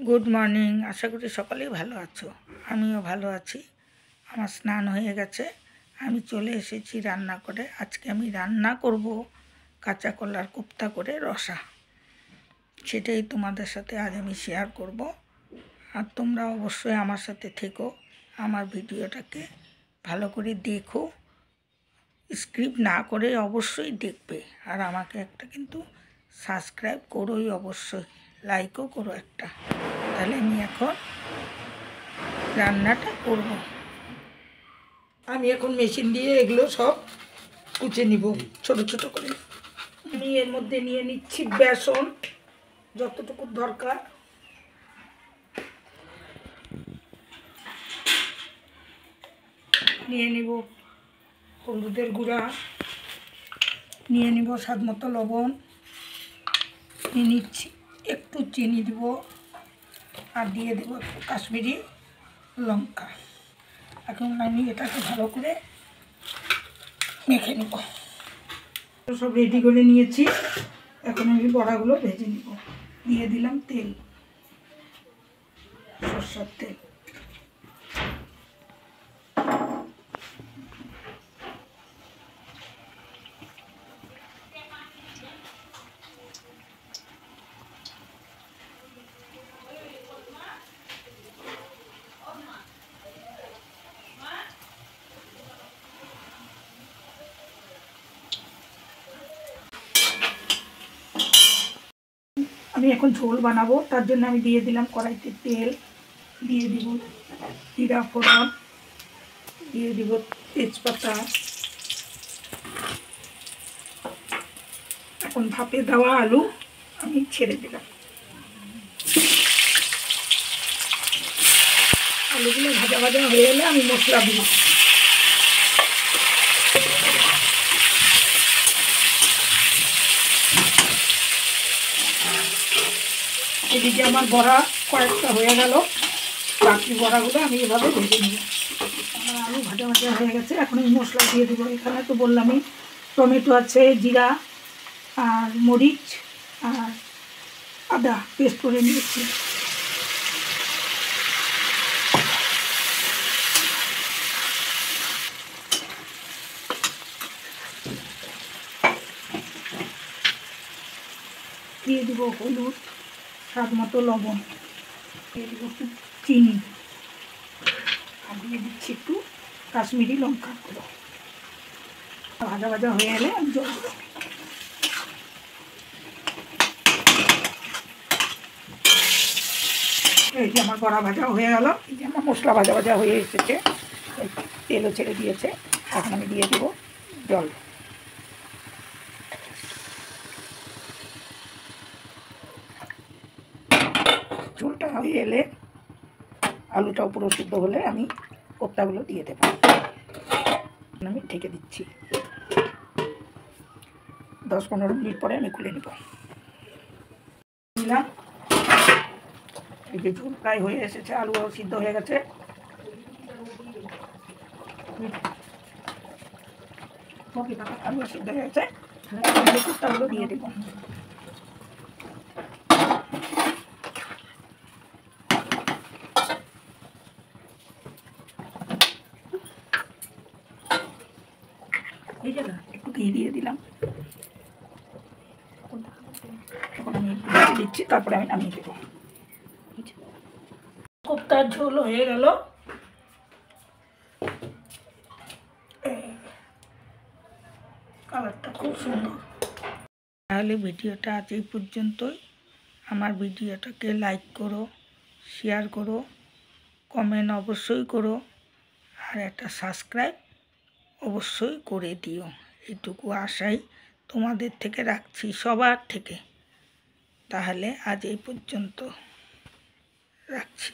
Good morning. আশা করি সকলেই ভালো আছো, আমিও ভালো আছি। আমার স্নান হয়ে গেছে, আমি চলে এসেছি রান্না করে। আজকে আমি রান্না করব কাঁচা কলার কোপ্তা করে রসা, সেটাই তোমাদের সাথে আজ আমি শেয়ার করব। আর তোমরা অবশ্যই আমার সাথে থেকো, আমার ভিডিওটাকে ভালো করে দেখো, স্কিপ না করে অবশ্যই দেখবে। আর আমাকে একটা কিন্তু সাবস্ক্রাইব করোই অবশ্যই, লাইকও করো একটা। তাহলে আমি এখন রান্নাটা করব। আমি এখন মেশিন দিয়ে এগুলো সব কুচে নিব ছোট ছোট করে। আমি এর মধ্যে নিয়ে নিচ্ছি বেসন, যতটুকু দরকার। নিয়ে নিব হলুদের গুঁড়া, নিয়ে নিব স্বাদ মতো লবণ, নিয়ে নিচ্ছি একটু চিনি দিব, আর দিয়ে দেবো একটু কাশ্মীরি লঙ্কা। এখন আমি এটাকে ভালো করে মেখে নেব। সব রেডি করে নিয়েছি, এখন আমি বড়াগুলো ভেজে নেব। দিয়ে দিলাম তেল, সরষের তেল। আমি এখন ঝোল বানাবো, তার জন্য আমি দিয়ে দিলাম কড়াইতে তেল, দিয়ে দিব জিরা ফোড়ন, দিয়ে দিব তেজপাতা। এখন ভাপে দেওয়া আলু আমি ছেড়ে দিলাম। আলুগুলো ভাজা ভাজা হয়ে গেলে আমি মশলা দিব। এদিকে আমার বড়া কয়েকটা হয়ে গেল, বাকি বড়াগুলো আমি এভাবে ভেজে নিব। আমার আলু ভাজা ভাজা হয়ে গেছে, এখন আমি মশলা দিয়ে দেবো। এখানে তো বললামই টমেটো আছে, জিরা আর মরিচ আর আদা পেস্ট করে নিয়েছি। দিয়ে দেবো হলুদ, স্বাদ মতো লবণ, দিয়ে দেবো একটু চিনি, আর দিয়ে দিচ্ছি একটু কাশ্মীরি লঙ্কা গুঁড়ো। ভাজা ভাজা হয়ে গেলে আমি জল দেবো। এই যে আমার বড়া ভাজা হয়ে গেল, এই যে আমার মশলা ভাজা ভাজা হয়ে এসেছে, তেলও ছেড়ে দিয়েছে। এখন আমি দিয়ে দেবো জল। ঝোলটা হয়ে এলে, আলুটাও পুরো সিদ্ধ হলে আমি কোপ্তাগুলো দিয়ে দেবো। আমি ঢেকে দিচ্ছি, 10-15 মিনিট পরে আমি খুলে নেব। নিলাম, এই যে ঝোল প্রায় হয়ে এসেছে, আলুও সিদ্ধ হয়ে গেছে। আলু সিদ্ধ হয়ে গেছে, কোপ্তাগুলো দিয়ে দেবো। এই যে একটু ঘি দিয়ে দিলাম, তখন আমি একটু দিয়ে দিচ্ছি, তারপরে আমি নামিয়ে দেবো। কোপ্তার ঝোল হয়ে গেল। কালারটা খুব সুন্দর। তাহলে ভিডিওটা আজ এই পর্যন্তই। আমার ভিডিওটাকে লাইক করো, শেয়ার করো, কমেন্ট অবশ্যই করো, আর একটা সাবস্ক্রাইব অবশ্যই করে দিও। এইটুকু আশাই তোমাদের থেকে রাখছি, সবার থেকে। তাহলে আজ এই পর্যন্ত রাখছি।